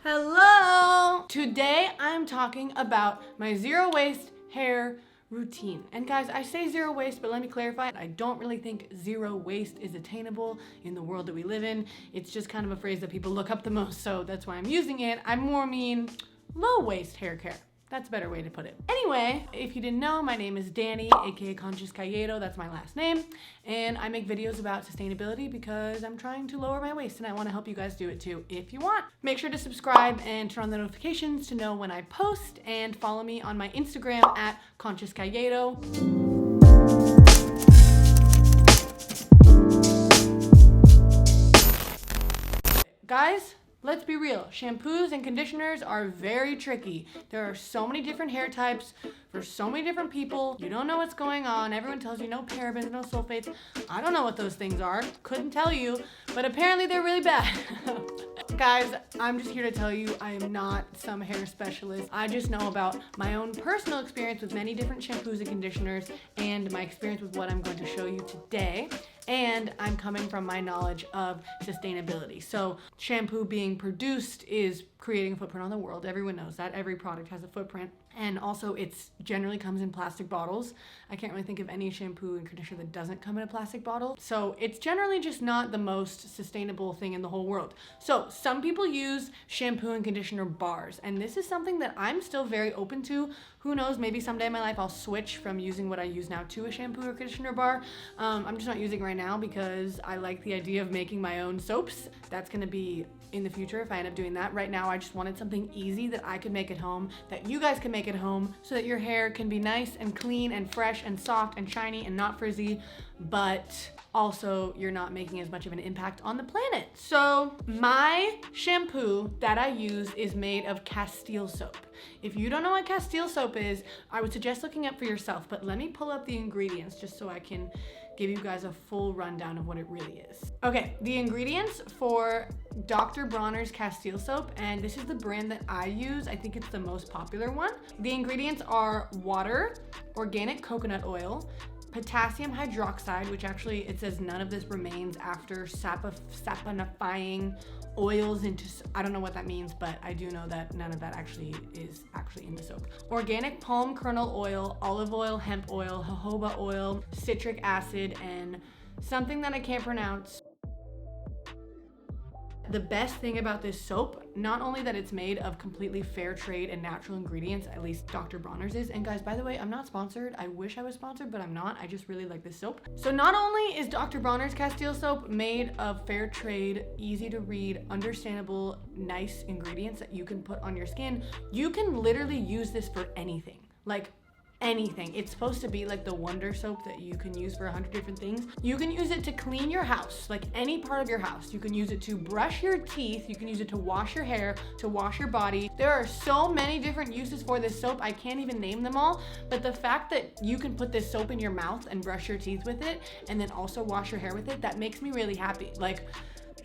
Hello! Today I'm talking about my zero waste hair routine. And guys, I say zero waste, but let me clarify. I don't really think zero waste is attainable in the world that we live in. It's just kind of a phrase that people look up the most, so that's why I'm using it. I more mean low waste hair care. That's a better way to put it. Anyway, if you didn't know, my name is Danny, aka CASTILE, that's my last name. And I make videos about sustainability because I'm trying to lower my waist and I want to help you guys do it too if you want. Make sure to subscribe and turn on the notifications to know when I post, and follow me on my Instagram at CASTILE. Guys, let's be real. Shampoos and conditioners are very tricky. There are so many different hair types for so many different people. You don't know what's going on. Everyone tells you no parabens, no sulfates. I don't know what those things are. Couldn't tell you, but apparently they're really bad. Guys, I'm just here to tell you I am not some hair specialist. I just know about my own personal experience with many different shampoos and conditioners and my experience with what I'm going to show you today. And I'm coming from my knowledge of sustainability. So shampoo being produced is creating a footprint on the world. Everyone knows that. Every product has a footprint. And also it's generally comes in plastic bottles. I can't really think of any shampoo and conditioner that doesn't come in a plastic bottle. So it's generally just not the most sustainable thing in the whole world. So some people use shampoo and conditioner bars, and this is something that I'm still very open to. Who knows, maybe someday in my life I'll switch from using what I use now to a shampoo or conditioner bar. I'm just not using it right now because I like the idea of making my own soaps. That's gonna be in the future if I end up doing that. Right now I just wanted something easy that I could make at home, that you guys can make at home, so that your hair can be nice and clean and fresh and soft and shiny and not frizzy, but also you're not making as much of an impact on the planet. So my shampoo that I use is made of Castile soap. If you don't know what Castile soap is, I would suggest looking up for yourself, but let me pull up the ingredients just so I can give you guys a full rundown of what it really is. Okay, the ingredients for Dr. Bronner's Castile soap, and this is the brand that I use. I think it's the most popular one. The ingredients are water, organic coconut oil, potassium hydroxide, which actually it says none of this remains after saponifying oils into, I don't know what that means, but I do know that none of that actually is in the soap. Organic palm kernel oil, olive oil, hemp oil, jojoba oil, citric acid, and something that I can't pronounce. The best thing about this soap, not only that it's made of completely fair trade and natural ingredients, at least Dr. Bronner's is, and guys, by the way, I'm not sponsored. I wish I was sponsored, but I'm not. I just really like this soap. So not only is Dr. Bronner's Castile soap made of fair trade, easy to read, understandable, nice ingredients that you can put on your skin, you can literally use this for anything. Like, anything. It's supposed to be like the wonder soap that you can use for 100 different things. You can use it to clean your house, like any part of your house. You can use it to brush your teeth. You can use it to wash your hair, to wash your body. There are so many different uses for this soap. I can't even name them all, but the fact that you can put this soap in your mouth and brush your teeth with it and then also wash your hair with it, that makes me really happy. Like,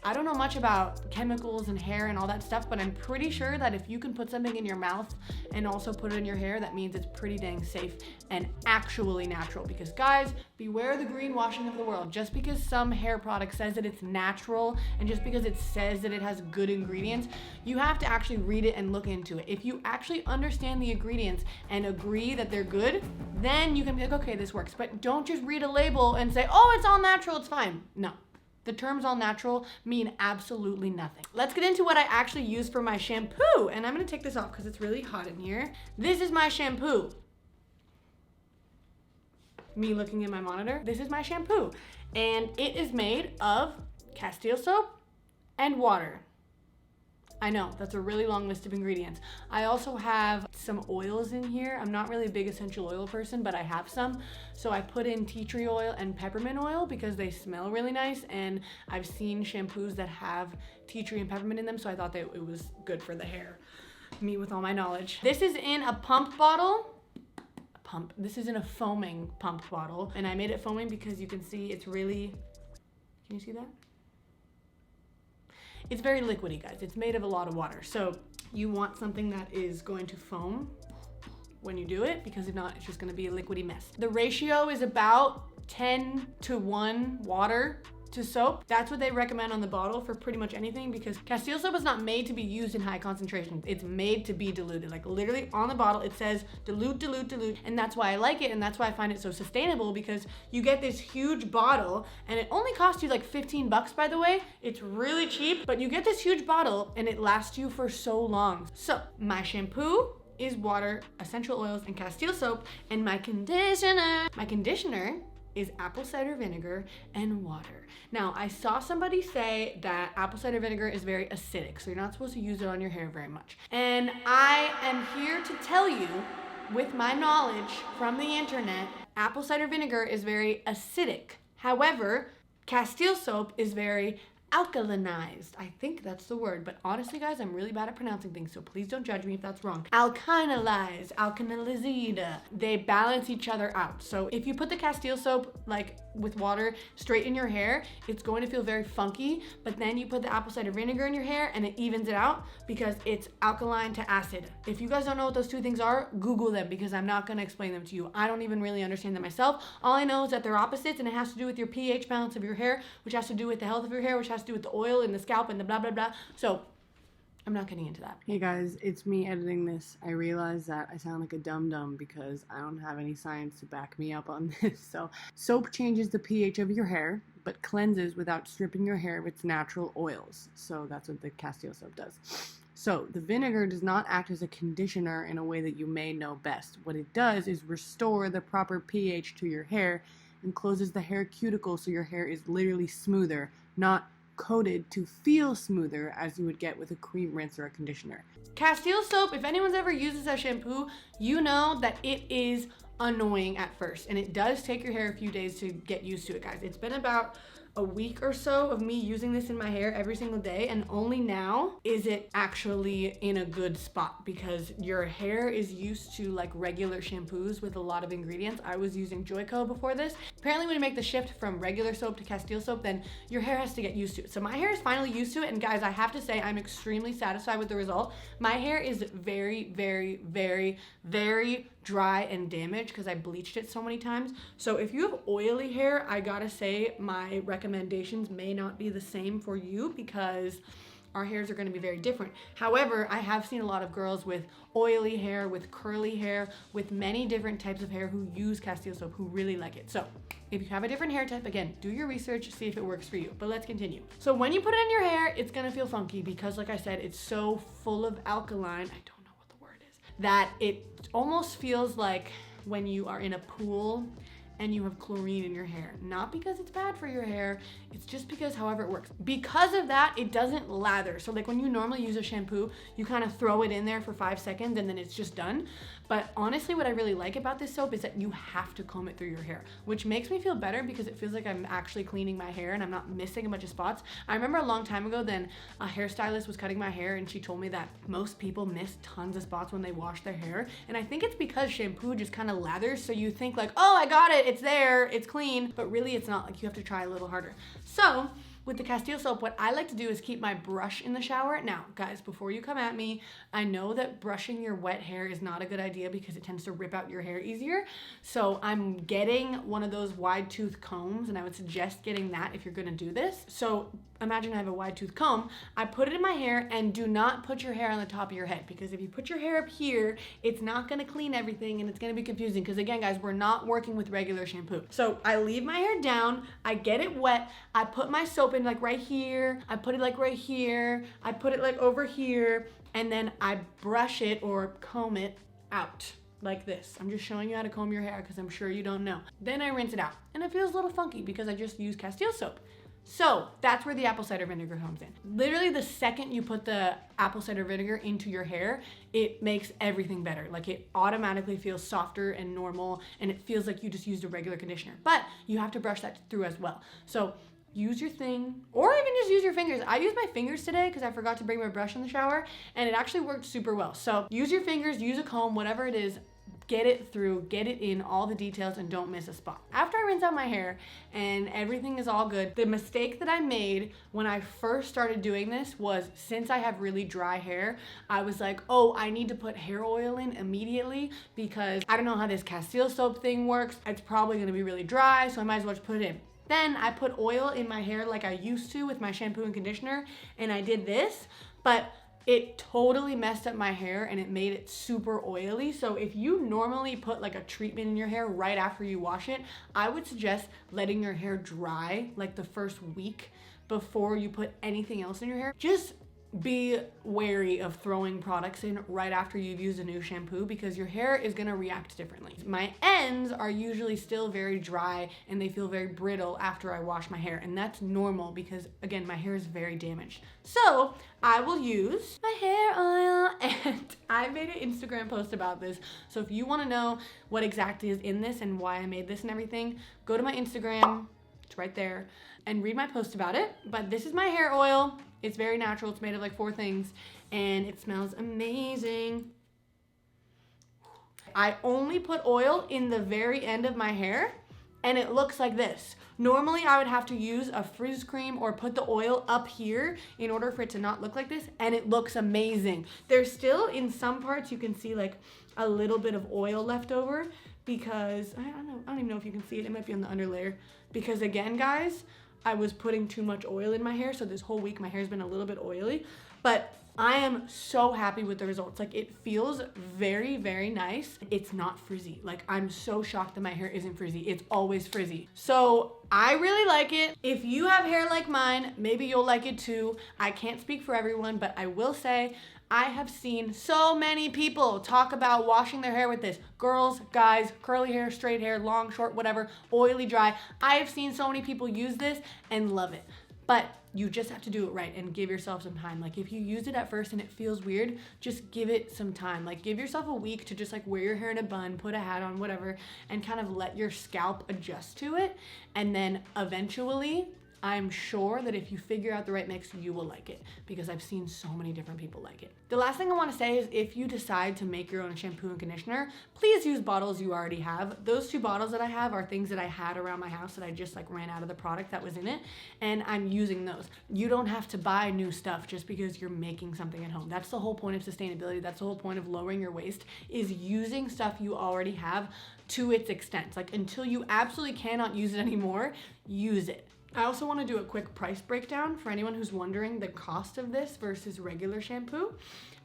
I don't know much about chemicals and hair and all that stuff, but I'm pretty sure that if you can put something in your mouth and also put it in your hair, that means it's pretty dang safe and actually natural. Because guys, beware the greenwashing of the world. Just because some hair product says that it's natural and just because it says that it has good ingredients, you have to actually read it and look into it. If you actually understand the ingredients and agree that they're good, then you can be like, okay, this works. But don't just read a label and say, oh, it's all natural, it's fine. No. The terms all natural mean absolutely nothing. Let's get into what I actually use for my shampoo. And I'm gonna take this off because it's really hot in here. This is my shampoo. Me looking at my monitor. This is my shampoo. And it is made of Castile soap and water. I know, that's a really long list of ingredients. I also have some oils in here. I'm not really a big essential oil person, but I have some. So I put in tea tree oil and peppermint oil because they smell really nice, and I've seen shampoos that have tea tree and peppermint in them, so I thought that it was good for the hair. Me with all my knowledge. This is in a pump bottle. This is in a foaming pump bottle, and I made it foaming because you can see it's really, can you see that? It's very liquidy, guys. It's made of a lot of water. So you want something that is going to foam when you do it, because if not, it's just gonna be a liquidy mess. The ratio is about 10 to 1 water to soap. That's what they recommend on the bottle for pretty much anything, because Castile soap is not made to be used in high concentrations. It's made to be diluted. Like literally on the bottle, it says dilute, dilute, dilute. And that's why I like it. And that's why I find it so sustainable, because you get this huge bottle and it only costs you like 15 bucks, by the way. It's really cheap, but you get this huge bottle and it lasts you for so long. So my shampoo is water, essential oils, and Castile soap, and my conditioner is apple cider vinegar and water. Now, I saw somebody say that apple cider vinegar is very acidic, so you're not supposed to use it on your hair very much. And I am here to tell you, with my knowledge from the internet, apple cider vinegar is very acidic. However, Castile soap is very alkalinized. I think that's the word, but honestly guys, I'm really bad at pronouncing things, so please don't judge me if that's wrong. Alkalized, alkalized. They balance each other out. So if you put the Castile soap like with water straight in your hair, it's going to feel very funky, but then you put the apple cider vinegar in your hair and it evens it out because it's alkaline to acid. If you guys don't know what those two things are, Google them, because I'm not going to explain them to you. I don't even really understand them myself. All I know is that they're opposites, and it has to do with your pH balance of your hair, which has to do with the health of your hair, which has to do with the oil in the scalp and the blah blah blah. So I'm not getting into that. Hey guys, it's me editing this. I realize that I sound like a dum-dum because I don't have any science to back me up on this. So soap changes the pH of your hair, but cleanses without stripping your hair of its natural oils. So that's what the Castile soap does. So the vinegar does not act as a conditioner in a way that you may know best. What it does is restore the proper pH to your hair and closes the hair cuticle so your hair is literally smoother, not coated to feel smoother as you would get with a cream rinse or a conditioner. Castile soap, if anyone's ever used this as shampoo, you know that it is annoying at first, and it does take your hair a few days to get used to it, guys. It's been about a week or so of me using this in my hair every single day, and only now is it actually in a good spot, because your hair is used to like regular shampoos with a lot of ingredients. I was using Joico before this. Apparently when you make the shift from regular soap to Castile soap, then your hair has to get used to it. So my hair is finally used to it, and guys, I have to say I'm extremely satisfied with the result. My hair is very, very, very, very dry and damaged because I bleached it so many times. So if you have oily hair, I gotta say my recommendations may not be the same for you, because our hairs are going to be very different. However, I have seen a lot of girls with oily hair, with curly hair, with many different types of hair who use Castile soap, who really like it. So if you have a different hair type, again, do your research, see if it works for you. But let's continue. So when you put it in your hair, it's going to feel funky because, like I said, it's so full of alkaline. I don't know what the word is. That it almost feels like when you are in a pool and you have chlorine in your hair. Not because it's bad for your hair, it's just because however it works. Because of that, it doesn't lather. So like when you normally use a shampoo, you kind of throw it in there for 5 seconds and then it's just done. But honestly, what I really like about this soap is that you have to comb it through your hair, which makes me feel better because it feels like I'm actually cleaning my hair and I'm not missing a bunch of spots. I remember a long time ago, then a hairstylist was cutting my hair and she told me that most people miss tons of spots when they wash their hair. And I think it's because shampoo just kind of lathers, so you think like, oh, I got it, it's there, it's clean, but really it's not. Like, you have to try a little harder. So with the Castile soap, what I like to do is keep my brush in the shower. Now, guys, before you come at me, I know that brushing your wet hair is not a good idea because it tends to rip out your hair easier. So I'm getting one of those wide tooth combs, and I would suggest getting that if you're gonna do this. So imagine I have a wide tooth comb. I put it in my hair, and do not put your hair on the top of your head, because if you put your hair up here, it's not gonna clean everything and it's gonna be confusing, because again, guys, we're not working with regular shampoo. So I leave my hair down, I get it wet, I put my soap in like right here, I put it like right here, I put it like over here, and then I brush it or comb it out like this. I'm just showing you how to comb your hair because I'm sure you don't know. Then I rinse it out, and it feels a little funky because I just used Castile soap. So that's where the apple cider vinegar comes in. Literally the second you put the apple cider vinegar into your hair, it makes everything better. Like, it automatically feels softer and normal, and it feels like you just used a regular conditioner. But you have to brush that through as well. So use your thing, or even just use your fingers. I used my fingers today because I forgot to bring my brush in the shower, and it actually worked super well. So use your fingers, use a comb, whatever it is, get it through, get it in all the details, and don't miss a spot. After I rinse out my hair and everything is all good, the mistake that I made when I first started doing this was, since I have really dry hair, I was like, oh, I need to put hair oil in immediately because I don't know how this Castile soap thing works. It's probably gonna be really dry, so I might as well just put it in. Then I put oil in my hair like I used to with my shampoo and conditioner, and I did this, but it totally messed up my hair and it made it super oily. So if you normally put like a treatment in your hair right after you wash it, I would suggest letting your hair dry like the first week before you put anything else in your hair. Just be wary of throwing products in right after you've used a new shampoo because your hair is gonna react differently. My ends are usually still very dry and they feel very brittle after I wash my hair, and that's normal because, again, my hair is very damaged. So I will use my hair oil, and I made an Instagram post about this. So if you wanna know what exactly is in this and why I made this and everything, go to my Instagram, it's right there, and read my post about it. But this is my hair oil. It's very natural. It's made of like 4 things and it smells amazing. I only put oil in the very end of my hair and it looks like this. Normally I would have to use a frizz cream or put the oil up here in order for it to not look like this, and it looks amazing. There's still, in some parts, you can see like a little bit of oil left over because, I don't even know if you can see it. It might be on the under layer. Because again, guys, I was putting too much oil in my hair, so this whole week my hair's been a little bit oily, but I am so happy with the results. Like, it feels very, very nice. It's not frizzy. Like, I'm so shocked that my hair isn't frizzy. It's always frizzy. So I really like it. If you have hair like mine, maybe you'll like it too. I can't speak for everyone, but I will say I have seen so many people talk about washing their hair with this. Girls, guys, curly hair, straight hair, long, short, whatever, oily, dry. I have seen so many people use this and love it. But you just have to do it right and give yourself some time. Like, if you use it at first and it feels weird, just give it some time. Like, give yourself a week to just like wear your hair in a bun, put a hat on, whatever, and kind of let your scalp adjust to it. And then eventually, I'm sure that if you figure out the right mix, you will like it, because I've seen so many different people like it. The last thing I want to say is, if you decide to make your own shampoo and conditioner, please use bottles you already have. Those 2 bottles that I have are things that I had around my house that I just like ran out of the product that was in it, and I'm using those. You don't have to buy new stuff just because you're making something at home. That's the whole point of sustainability. That's the whole point of lowering your waste, is using stuff you already have to its extent. Like, until you absolutely cannot use it anymore, use it. I also want to do a quick price breakdown for anyone who's wondering the cost of this versus regular shampoo.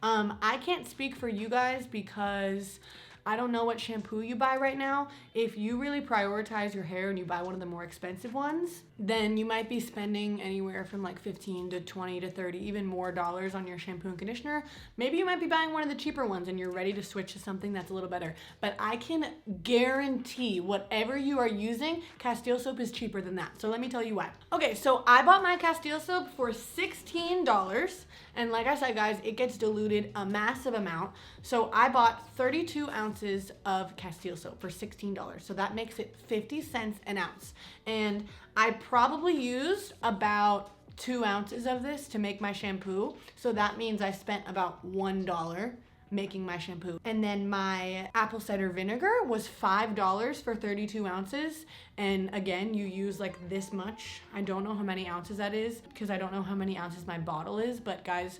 I can't speak for you guys because I don't know what shampoo you buy right now. If you really prioritize your hair and you buy one of the more expensive ones, then you might be spending anywhere from like 15 to 20 to 30, even more dollars on your shampoo and conditioner. Maybe you might be buying one of the cheaper ones and you're ready to switch to something that's a little better. But I can guarantee whatever you are using, Castile soap is cheaper than that. So let me tell you why. Okay, so I bought my Castile soap for $16. And like I said, guys, it gets diluted a massive amount. So I bought 32 ounces of Castile soap for $16. So that makes it 50 cents an ounce. And I probably used about 2 ounces of this to make my shampoo. So that means I spent about $1 making my shampoo. And then my apple cider vinegar was $5 for 32 ounces. And again, you use like this much. I don't know how many ounces that is because I don't know how many ounces my bottle is, but guys,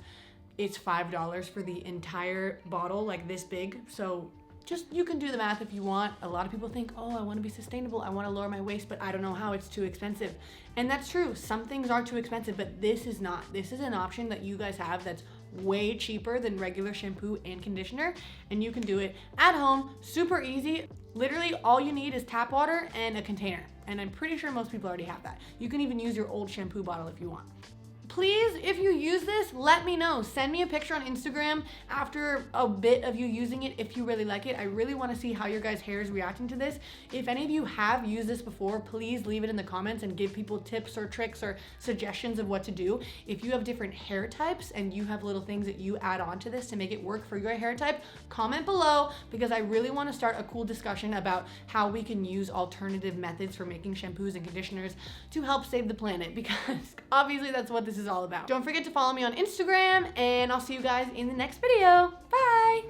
it's $5 for the entire bottle, like this big. So just, you can do the math if you want. A lot of people think, oh, I want to be sustainable, I want to lower my waste, but I don't know how, it's too expensive. And that's true. Some things are too expensive, but this is not. This is an option that you guys have that's way cheaper than regular shampoo and conditioner, and you can do it at home, super easy. Literally all you need is tap water and a container, and I'm pretty sure most people already have that. You can even use your old shampoo bottle if you want. Please, if you use this, let me know. Send me a picture on Instagram after a bit of you using it if you really like it. I really want to see how your guys' hair is reacting to this. If any of you have used this before, please leave it in the comments and give people tips or tricks or suggestions of what to do. If you have different hair types and you have little things that you add on to this to make it work for your hair type, comment below, because I really want to start a cool discussion about how we can use alternative methods for making shampoos and conditioners to help save the planet, because obviously that's what this is all about. Don't forget to follow me on Instagram, and I'll see you guys in the next video. Bye!